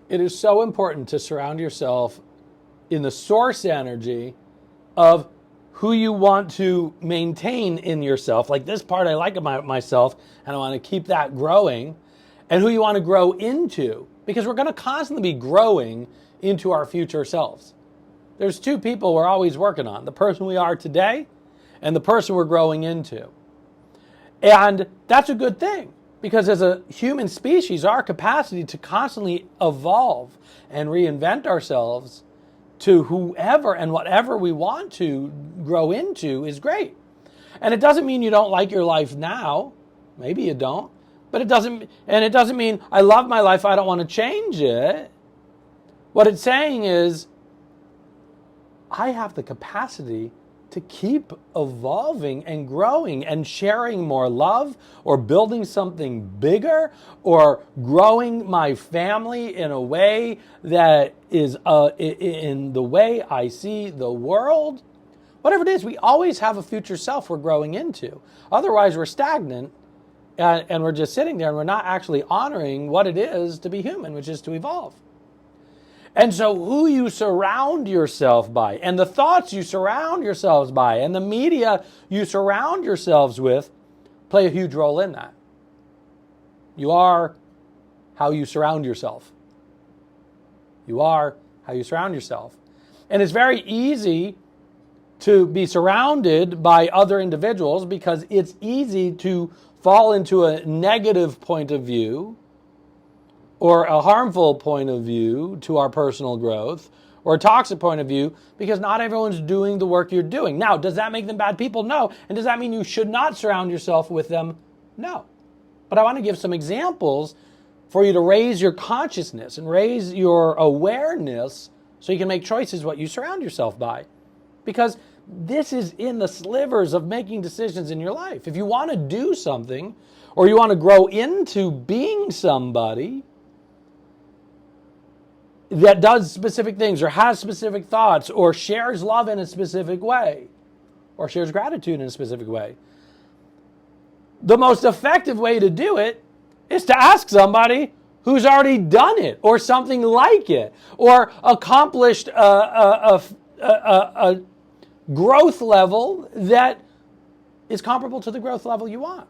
It is so important to surround yourself in the source energy of who you want to maintain in yourself. Like this part I like about myself, and I want to keep that growing, and who you want to grow into. Because we're going to constantly be growing into our future selves. There's two people we're always working on, the person we are today and the person we're growing into. And that's a good thing, because as a human species, our capacity to constantly evolve and reinvent ourselves to whoever and whatever we want to grow into is great. And it doesn't mean you don't like your life now. Maybe you don't. But it doesn't mean I love my life, I don't want to change it. What it's saying is I have the capacity to keep evolving and growing and sharing more love, or building something bigger, or growing my family in a way that is in the way I see the world. Whatever it is, we always have a future self we're growing into. Otherwise, we're stagnant and we're just sitting there and we're not actually honoring what it is to be human, which is to evolve. And so who you surround yourself by, and the thoughts you surround yourselves by, and the media you surround yourselves with play a huge role in that. You are how you surround yourself. You are how you surround yourself. And it's very easy to be surrounded by other individuals because it's easy to fall into a negative point of view, or a harmful point of view to our personal growth, or a toxic point of view, because not everyone's doing the work you're doing. Now, does that make them bad people? No. And does that mean you should not surround yourself with them? No. But I want to give some examples for you to raise your consciousness and raise your awareness so you can make choices what you surround yourself by. Because this is in the slivers of making decisions in your life. If you want to do something, or you want to grow into being somebody that does specific things, or has specific thoughts, or shares love in a specific way, or shares gratitude in a specific way, the most effective way to do it is to ask somebody who's already done it, or something like it, or accomplished a growth level that is comparable to the growth level you want.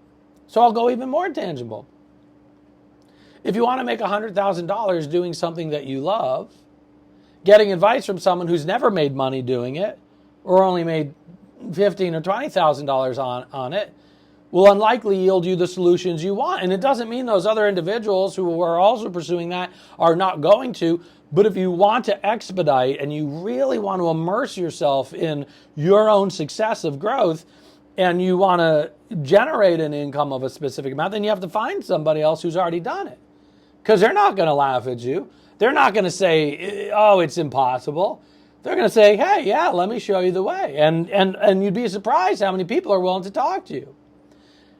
So I'll go even more tangible. If you want to make $100,000 doing something that you love, getting advice from someone who's never made money doing it, or only made $15,000 or $20,000 on it, will unlikely yield you the solutions you want. And it doesn't mean those other individuals who are also pursuing that are not going to. But if you want to expedite and you really want to immerse yourself in your own success of growth, and you want to generate an income of a specific amount, then you have to find somebody else who's already done it. Because they're not going to laugh at you. They're not going to say, oh, it's impossible. They're going to say, hey, yeah, let me show you the way. And you'd be surprised how many people are willing to talk to you.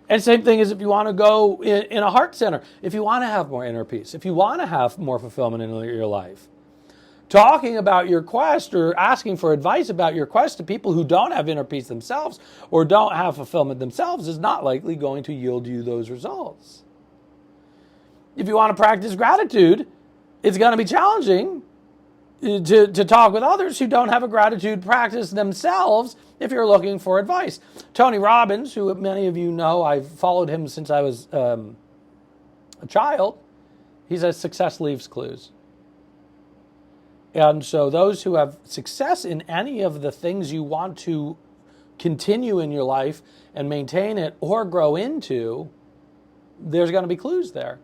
And same thing as if you want to go in a heart center, if you want to have more inner peace, if you want to have more fulfillment in your life. Talking about your quest, or asking for advice about your quest to people who don't have inner peace themselves, or don't have fulfillment themselves, is not likely going to yield you those results. If you want to practice gratitude, it's going to be challenging to talk with others who don't have a gratitude practice themselves if you're looking for advice. Tony Robbins, who many of you know, I've followed him since I was a child, he says success leaves clues. And so those who have success in any of the things you want to continue in your life and maintain it or grow into, there's going to be clues there.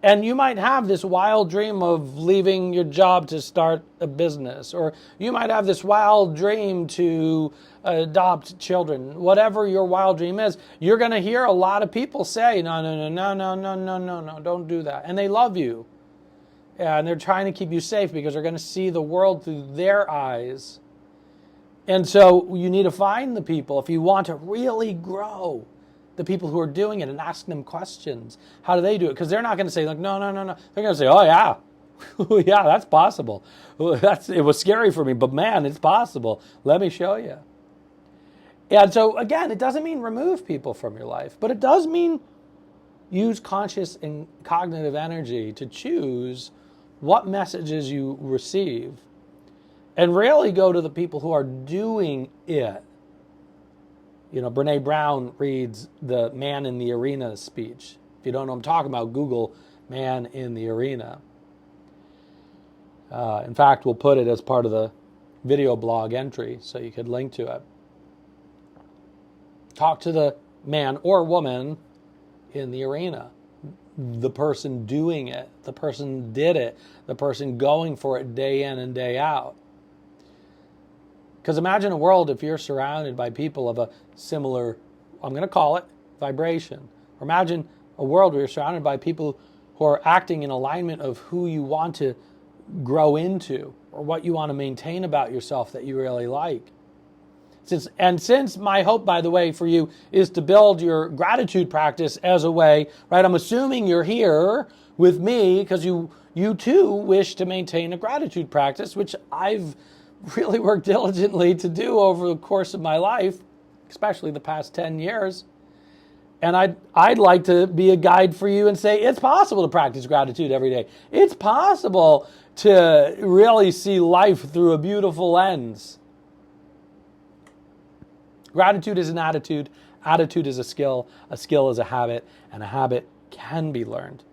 And you might have this wild dream of leaving your job to start a business, or you might have this wild dream to adopt children. Whatever your wild dream is, you're going to hear a lot of people say, no, don't do that. And they love you. And they're trying to keep you safe because they're going to see the world through their eyes. And so you need to find the people, if you want to really grow, the people who are doing it, and ask them questions. How do they do it? Because they're not going to say, like, no. They're going to say, oh, yeah. Yeah, that's possible. It was scary for me, but man, it's possible. Let me show you. And so, again, it doesn't mean remove people from your life, but it does mean use conscious and cognitive energy to choose what messages you receive, and really go to the people who are doing it. You know, Brene Brown reads the Man in the Arena speech. If you don't know what I'm talking about, Google Man in the Arena. In fact, we'll put it as part of the video blog entry so you could link to it. Talk to the man or woman in the arena, the person doing it, the person did it, the person going for it day in and day out. Because imagine a world if you're surrounded by people of a similar, I'm going to call it, vibration. Or imagine a world where you're surrounded by people who are acting in alignment of who you want to grow into or what you want to maintain about yourself that you really like. Since my hope, by the way, for you is to build your gratitude practice as a way, right? I'm assuming you're here with me because you too wish to maintain a gratitude practice, which I've really worked diligently to do over the course of my life, especially the past 10 years. And I'd like to be a guide for you and say it's possible to practice gratitude every day. It's possible to really see life through a beautiful lens. Gratitude is an attitude. Attitude is a skill. A skill is a habit. And a habit can be learned.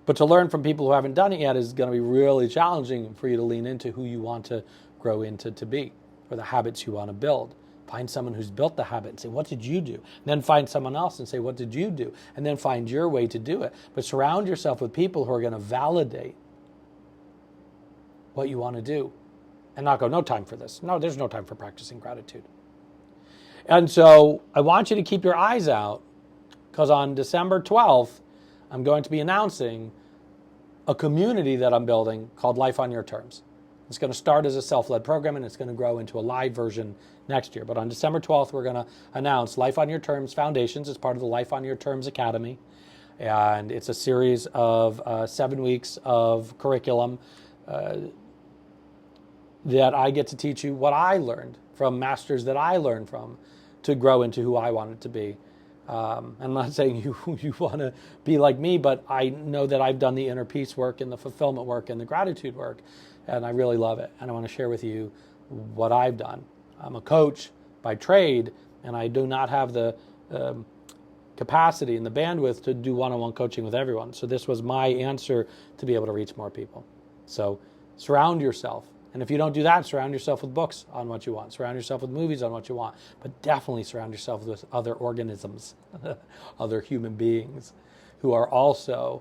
But to learn from people who haven't done it yet is going to be really challenging for you to lean into who you want to grow into to be, or the habits you want to build. Find someone who's built the habit and say, what did you do? And then find someone else and say, what did you do? And then find your way to do it. But surround yourself with people who are going to validate what you want to do. And not go, no time for this. No, there's no time for practicing gratitude. And so I want you to keep your eyes out, because on December 12th, I'm going to be announcing a community that I'm building called Life on Your Terms. It's going to start as a self-led program, and it's going to grow into a live version next year. But on December 12th, we're going to announce Life on Your Terms Foundations. It's part of the Life on Your Terms Academy. And it's a series of 7 weeks of curriculum that I get to teach you what I learned from masters that I learned from to grow into who I wanted to be. I'm not saying you want to be like me, but I know that I've done the inner peace work and the fulfillment work and the gratitude work, and I really love it. And I want to share with you what I've done. I'm a coach by trade, and I do not have the capacity and the bandwidth to do one-on-one coaching with everyone. So this was my answer to be able to reach more people. So surround yourself. And if you don't do that, surround yourself with books on what you want. Surround yourself with movies on what you want. But definitely surround yourself with other organisms, other human beings who are also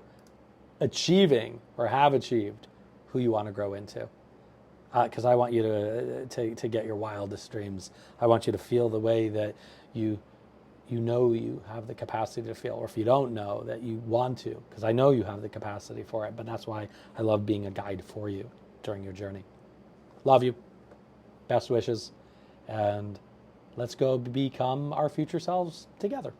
achieving or have achieved who you want to grow into. Because I want you to get your wildest dreams. I want you to feel the way that you know you have the capacity to feel. Or if you don't know, that you want to. Because I know you have the capacity for it. But that's why I love being a guide for you during your journey. Love you. Best wishes. And let's go become our future selves together.